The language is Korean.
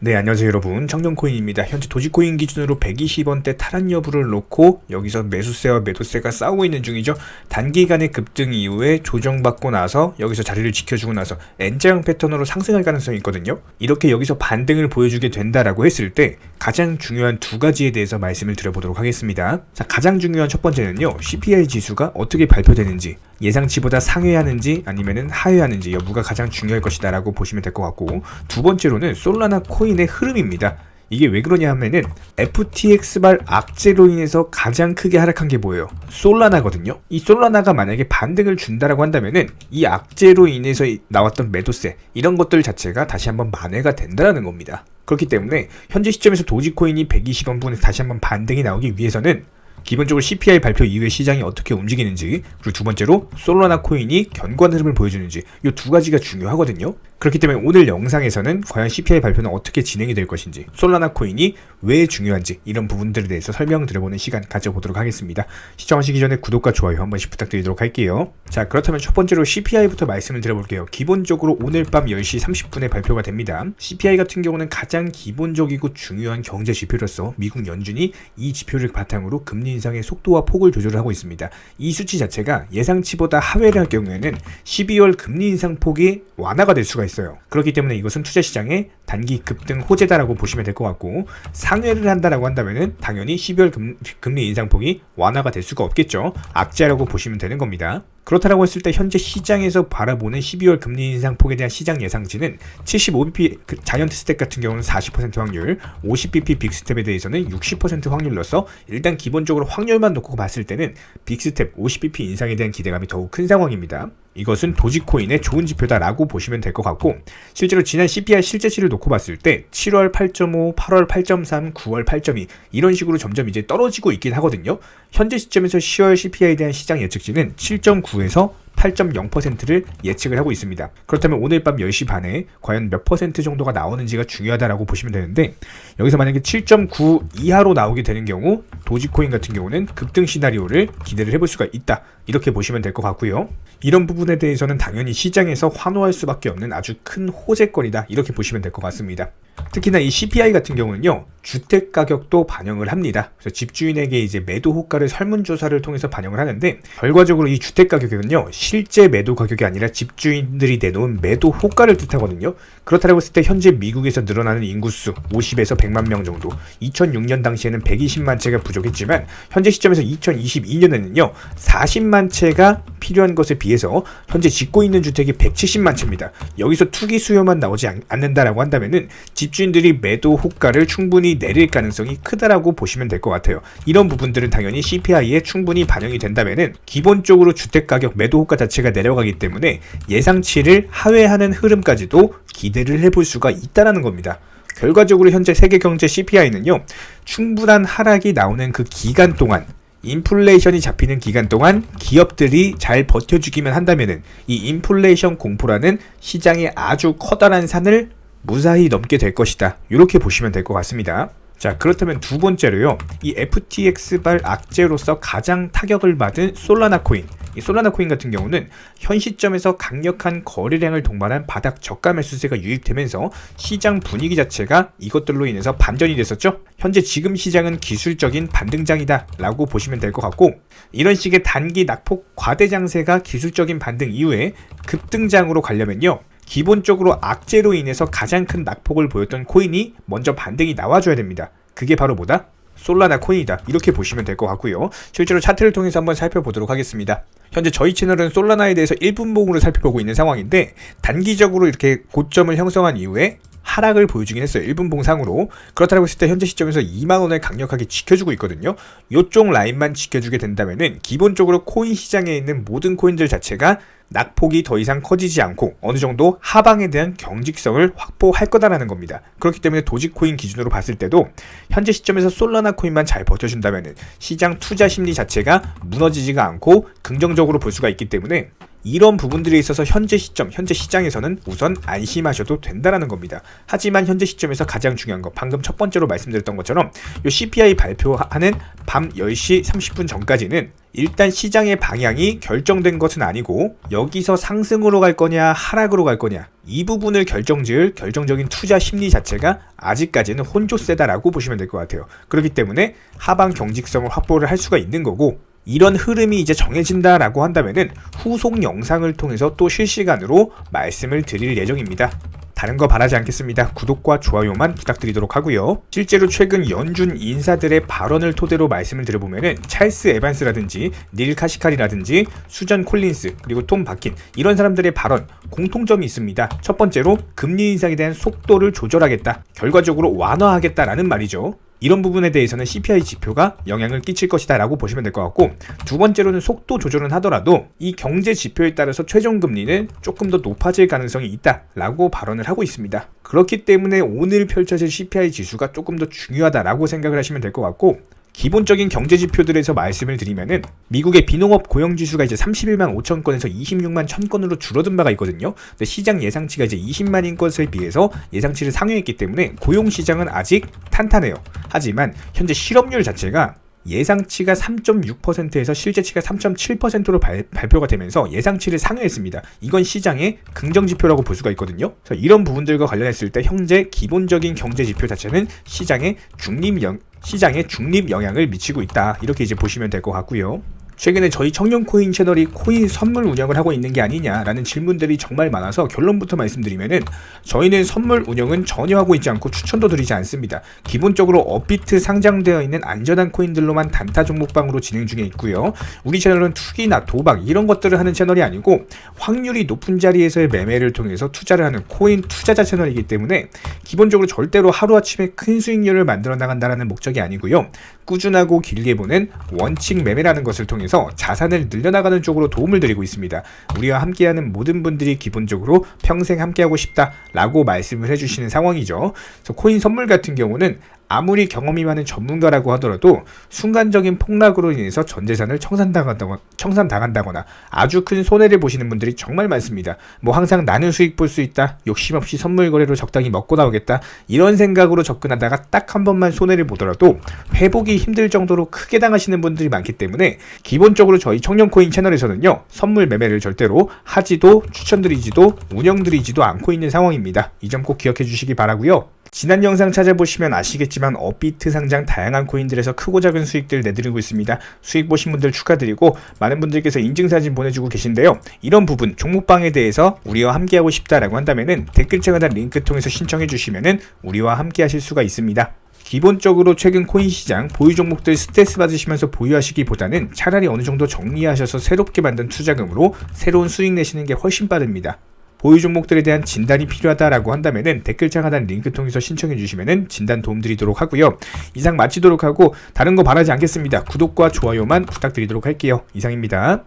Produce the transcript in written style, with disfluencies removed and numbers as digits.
네, 안녕하세요 여러분, 청년코인입니다. 현재 도지코인 기준으로 120원대 탈환 여부를 놓고 여기서 매수세와 매도세가 싸우고 있는 중이죠. 단기간의 급등 이후에 조정받고 나서 여기서 자리를 지켜주고 나서 N자형 패턴으로 상승할 가능성이 있거든요. 이렇게 여기서 반등을 보여주게 된다라고 했을 때 가장 중요한 두 가지에 대해서 말씀을 드려보도록 하겠습니다. 자, 가장 중요한 첫 번째는요, CPI 지수가 어떻게 발표되는지, 예상치보다 상회하는지 아니면은 하회하는지 여부가 가장 중요할 것이다 라고 보시면 될 것 같고, 두 번째로는 솔라나 코인의 흐름입니다. 이게 왜 그러냐 하면은 FTX발 악재로 인해서 가장 크게 하락한 게 뭐예요? 솔라나거든요. 이 솔라나가 만약에 반등을 준다라고 한다면은 이 악재로 인해서 나왔던 매도세 이런 것들 자체가 다시 한번 만회가 된다라는 겁니다. 그렇기 때문에 현재 시점에서 도지코인이 120원 부분에서 다시 한번 반등이 나오기 위해서는 기본적으로 CPI 발표 이후에 시장이 어떻게 움직이는지, 그리고 두 번째로 솔라나 코인이 견고한 흐름을 보여주는지, 이 두 가지가 중요하거든요. 그렇기 때문에 오늘 영상에서는 과연 CPI 발표는 어떻게 진행이 될 것인지, 솔라나 코인이 왜 중요한지 이런 부분들에 대해서 설명드려보는 시간 가져보도록 하겠습니다. 시청하시기 전에 구독과 좋아요 한 번씩 부탁드리도록 할게요. 자, 그렇다면 첫 번째로 CPI부터 말씀을 드려볼게요. 기본적으로 오늘 밤 10시 30분에 발표가 됩니다. CPI 같은 경우는 가장 기본적이고 중요한 경제 지표로서 미국 연준이 이 지표를 바탕으로 금리 인상의 속도와 폭을 조절을 하고 있습니다. 이 수치 자체가 예상치보다 하회를 할 경우에는 12월 금리 인상 폭이 완화가 될 수가 있어요. 그렇기 때문에 이것은 투자시장의 단기 급등 호재다라고 보시면 될 것 같고, 상회를 한다라고 한다면은 당연히 12월 금리 인상 폭이 완화가 될 수가 없겠죠. 악재라고 보시면 되는 겁니다. 그렇다라고 했을 때 현재 시장에서 바라보는 12월 금리 인상 폭에 대한 시장 예상치는 75bp 자이언트 스텝 같은 경우는 40% 확률, 50bp 빅스텝에 대해서는 60% 확률로서 일단 기본적으로 확률만 놓고 봤을 때는 빅스텝 50bp 인상에 대한 기대감이 더욱 큰 상황입니다. 이것은 도지코인의 좋은 지표다라고 보시면 될 것 같고, 실제로 지난 CPI 실제치를 놓고 봤을 때 7월 8.5, 8월 8.3, 9월 8.2 이런 식으로 점점 이제 떨어지고 있긴 하거든요. 현재 시점에서 10월 CPI에 대한 시장 예측치는 7.9에서 8.0%를 예측을 하고 있습니다. 그렇다면 오늘 밤 10시 반에 과연 몇 퍼센트 정도가 나오는지가 중요하다라고 보시면 되는데, 여기서 만약에 7.9 이하로 나오게 되는 경우 도지코인 같은 경우는 급등 시나리오를 기대를 해볼 수가 있다, 이렇게 보시면 될 것 같고요. 이런 부분에 대해서는 당연히 시장에서 환호할 수밖에 없는 아주 큰 호재거리다, 이렇게 보시면 될 것 같습니다. 특히나 이 CPI 같은 경우는요, 주택 가격도 반영을 합니다. 그래서 집주인에게 이제 매도 호가를 설문조사를 통해서 반영을 하는데, 결과적으로 이 주택 가격은요, 실제 매도 가격이 아니라 집주인들이 내놓은 매도 호가를 뜻하거든요. 그렇다고 했을 때 현재 미국에서 늘어나는 인구수 50에서 100만 명 정도, 2006년 당시에는 120만 채가 부족했지만 현재 시점에서 2022년에는요 40만 채가 필요한 것에 비해서 현재 짓고 있는 주택이 170만 채입니다. 여기서 투기 수요만 나오지 않는다라고 한다면은 집주인들이 매도 호가를 충분히 내릴 가능성이 크다라고 보시면 될 것 같아요. 이런 부분들은 당연히 CPI에 충분히 반영이 된다면은 기본적으로 주택 가격 매도 호가 자체가 내려가기 때문에 예상치를 하회하는 흐름까지도 기대를 해볼 수가 있다라는 겁니다. 결과적으로 현재 세계 경제 CPI는요, 충분한 하락이 나오는 그 기간 동안, 인플레이션이 잡히는 기간 동안 기업들이 잘 버텨주기만 한다면은 이 인플레이션 공포라는 시장의 아주 커다란 산을 무사히 넘게 될 것이다, 이렇게 보시면 될 것 같습니다. 자, 그렇다면 두 번째로요, 이 FTX발 악재로서 가장 타격을 받은 솔라나 코인. 이 솔라나 코인 같은 경우는 현 시점에서 강력한 거래량을 동반한 바닥 저가 매수세가 유입되면서 시장 분위기 자체가 이것들로 인해서 반전이 됐었죠. 현재 지금 시장은 기술적인 반등장이다 라고 보시면 될 것 같고, 이런 식의 단기 낙폭 과대 장세가 기술적인 반등 이후에 급등장으로 가려면요, 기본적으로 악재로 인해서 가장 큰 낙폭을 보였던 코인이 먼저 반등이 나와줘야 됩니다. 그게 바로 뭐다? 솔라나 코인이다, 이렇게 보시면 될 것 같고요. 실제로 차트를 통해서 한번 살펴보도록 하겠습니다. 현재 저희 채널은 솔라나에 대해서 1분봉으로 살펴보고 있는 상황인데, 단기적으로 이렇게 고점을 형성한 이후에 하락을 보여주긴 했어요. 1분봉 상으로. 그렇다고 했을 때 현재 시점에서 2만원을 강력하게 지켜주고 있거든요. 이쪽 라인만 지켜주게 된다면은 기본적으로 코인 시장에 있는 모든 코인들 자체가 낙폭이 더 이상 커지지 않고 어느 정도 하방에 대한 경직성을 확보할 거다라는 겁니다. 그렇기 때문에 도지코인 기준으로 봤을 때도 현재 시점에서 솔라나 코인만 잘 버텨준다면은 시장 투자 심리 자체가 무너지지가 않고 긍정적으로 볼 수가 있기 때문에 이런 부분들에 있어서 현재 시장에서는 우선 안심하셔도 된다라는 겁니다. 하지만 현재 시점에서 가장 중요한 거, 방금 첫 번째로 말씀드렸던 것처럼 요 CPI 발표하는 밤 10시 30분 전까지는 일단 시장의 방향이 결정된 것은 아니고 여기서 상승으로 갈 거냐 하락으로 갈 거냐 이 부분을 결정지을 결정적인 투자 심리 자체가 아직까지는 혼조세다라고 보시면 될 것 같아요. 그렇기 때문에 하방 경직성을 확보를 할 수가 있는 거고, 이런 흐름이 이제 정해진다라고 한다면은 후속 영상을 통해서 또 실시간으로 말씀을 드릴 예정입니다. 다른 거 바라지 않겠습니다. 구독과 좋아요만 부탁드리도록 하고요. 실제로 최근 연준 인사들의 발언을 토대로 말씀을 드려보면은 찰스 에반스라든지 닐 카시칼이라든지 수전 콜린스 그리고 톰 바킨 이런 사람들의 발언 공통점이 있습니다. 첫 번째로 금리 인상에 대한 속도를 조절하겠다, 결과적으로 완화하겠다라는 말이죠. 이런 부분에 대해서는 CPI 지표가 영향을 끼칠 것이다 라고 보시면 될 것 같고, 두 번째로는 속도 조절은 하더라도 이 경제 지표에 따라서 최종 금리는 조금 더 높아질 가능성이 있다 라고 발언을 하고 있습니다. 그렇기 때문에 오늘 펼쳐질 CPI 지수가 조금 더 중요하다라고 생각을 하시면 될 것 같고, 기본적인 경제 지표들에서 말씀을 드리면은 미국의 비농업 고용 지수가 이제 31만 5천 건에서 26만 1천 건으로 줄어든 바가 있거든요. 근데 시장 예상치가 이제 20만인 것에 비해서 예상치를 상회했기 때문에 고용 시장은 아직 탄탄해요. 하지만 현재 실업률 자체가 예상치가 3.6%에서 실제치가 3.7%로 발표가 되면서 예상치를 상회했습니다. 이건 시장의 긍정지표라고 볼 수가 있거든요. 그래서 이런 부분들과 관련했을 때 현재 기본적인 경제지표 자체는 시장의 중립 영향을 미치고 있다. 이렇게 이제 보시면 될 것 같고요. 최근에 저희 청년코인 채널이 코인 선물 운영을 하고 있는 게 아니냐라는 질문들이 정말 많아서 결론부터 말씀드리면은 저희는 선물 운영은 전혀 하고 있지 않고 추천도 드리지 않습니다. 기본적으로 업비트 상장되어 있는 안전한 코인들로만 단타 종목방으로 진행 중에 있고요. 우리 채널은 투기나 도박 이런 것들을 하는 채널이 아니고 확률이 높은 자리에서의 매매를 통해서 투자를 하는 코인 투자자 채널이기 때문에 기본적으로 절대로 하루아침에 큰 수익률을 만들어 나간다는 목적이 아니고요. 꾸준하고 길게 보는 원칙 매매라는 것을 통해서 자산을 늘려나가는 쪽으로 도움을 드리고 있습니다. 우리와 함께하는 모든 분들이 기본적으로 평생 함께하고 싶다라고 말씀을 해주시는 상황이죠. 그래서 코인 선물 같은 경우는 아무리 경험이 많은 전문가라고 하더라도 순간적인 폭락으로 인해서 전재산을 청산당한다거나 아주 큰 손해를 보시는 분들이 정말 많습니다. 뭐 항상 나는 수익 볼 수 있다, 욕심 없이 선물 거래로 적당히 먹고 나오겠다, 이런 생각으로 접근하다가 딱 한 번만 손해를 보더라도 회복이 힘들 정도로 크게 당하시는 분들이 많기 때문에 기본적으로 저희 청년코인 채널에서는요, 선물 매매를 절대로 하지도 추천드리지도 운영드리지도 않고 있는 상황입니다. 이 점 꼭 기억해 주시기 바라고요. 지난 영상 찾아보시면 아시겠지만 업비트 상장 다양한 코인들에서 크고 작은 수익들 내드리고 있습니다. 수익 보신 분들 축하드리고 많은 분들께서 인증사진 보내주고 계신데요. 이런 부분 종목방에 대해서 우리와 함께하고 싶다라고 한다면은 댓글창 하단 링크 통해서 신청해 주시면은 우리와 함께 하실 수가 있습니다. 기본적으로 최근 코인 시장 보유 종목들 스트레스 받으시면서 보유하시기보다는 차라리 어느 정도 정리하셔서 새롭게 만든 투자금으로 새로운 수익 내시는 게 훨씬 빠릅니다. 보유 종목들에 대한 진단이 필요하다라고 한다면은 댓글창 하단 링크 통해서 신청해 주시면은 진단 도움 드리도록 하고요. 이상 마치도록 하고 다른 거 바라지 않겠습니다. 구독과 좋아요만 부탁드리도록 할게요. 이상입니다.